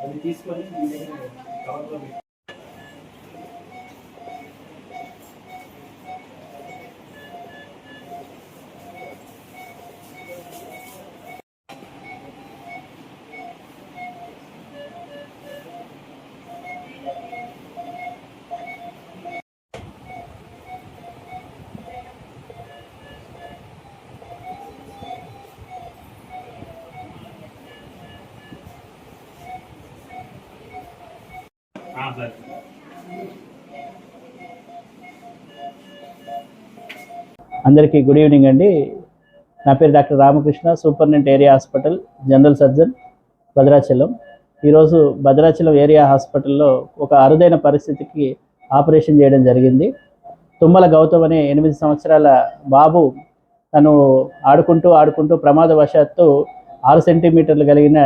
అది తీసుకొని కవర్లో అందరికీ గుడ్ ఈవినింగ్ అండి. నా పేరు doctor Ramakrishna, superintendent area hospital, general surgeon, Bhadrachalam. ఈరోజు భద్రాచలం ఏరియా హాస్పిటల్లో ఒక అరుదైన పరిస్థితికి ఆపరేషన్ చేయడం జరిగింది. తుమ్మల గౌతమ్ అనే 8 సంవత్సరాల బాబు తను ఆడుకుంటూ ప్రమాదవశాత్తు 6 సెంటీమీటర్లు కలిగిన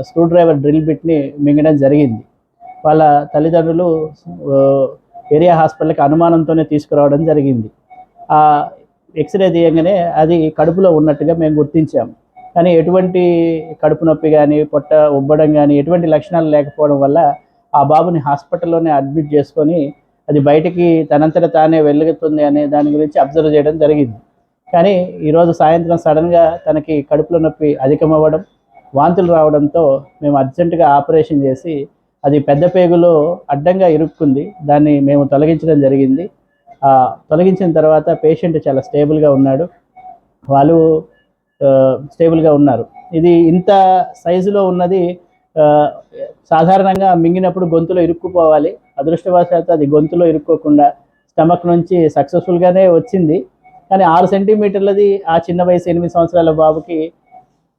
స్క్రూ డ్రైవర్ డ్రిల్ బిట్ని మింగడం జరిగింది. వాళ్ళ తల్లిదండ్రులు ఏరియా హాస్పిటల్కి అనుమానంతోనే తీసుకురావడం జరిగింది. ఆ ఎక్స్రే తీయగానే అది కడుపులో ఉన్నట్టుగా మేము గుర్తించాము. కానీ ఎటువంటి కడుపు నొప్పి కానీ పొట్ట ఉబ్బడం కానీ ఎటువంటి లక్షణాలు లేకపోవడం వల్ల ఆ బాబుని హాస్పిటల్లోనే అడ్మిట్ చేసుకొని అది బయటికి తనంతట తానే వెలుగుతుంది అనే దాని గురించి అబ్జర్వ్ చేయడం జరిగింది. కానీ ఈరోజు సాయంత్రం సడన్గా తనకి కడుపులో నొప్పి అధికమవ్వడం, వాంతులు రావడంతో మేము అర్జెంటుగా ఆపరేషన్ చేసి అది పెద్ద పేగులో అడ్డంగా ఇరుక్కుంది. దాన్ని మేము తొలగించడం జరిగింది. తొలగించిన తర్వాత పేషెంట్ చాలా స్టేబుల్గా ఉన్నాడు, వాళ్ళు స్టేబుల్గా ఉన్నారు. ఇది ఇంత సైజులో ఉన్నది సాధారణంగా మింగినప్పుడు గొంతులో ఇరుక్కుపోవాలి. అదృష్టవశాత్తు అది గొంతులో ఇరుక్కోకుండా స్టమక్ నుంచి సక్సెస్ఫుల్గానే వచ్చింది. కానీ 6 సెంటీమీటర్లది ఆ చిన్న వయసు 8 సంవత్సరాల బాబుకి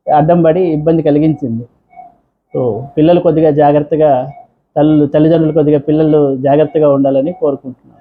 అడ్డం పడి ఇబ్బంది కలిగించింది. సో పిల్లలు కొద్దిగా జాగ్రత్తగా తల్లిదండ్రులు కొద్దిగా పిల్లలు జాగ్రత్తగా ఉండాలని కోరుకుంటున్నాను.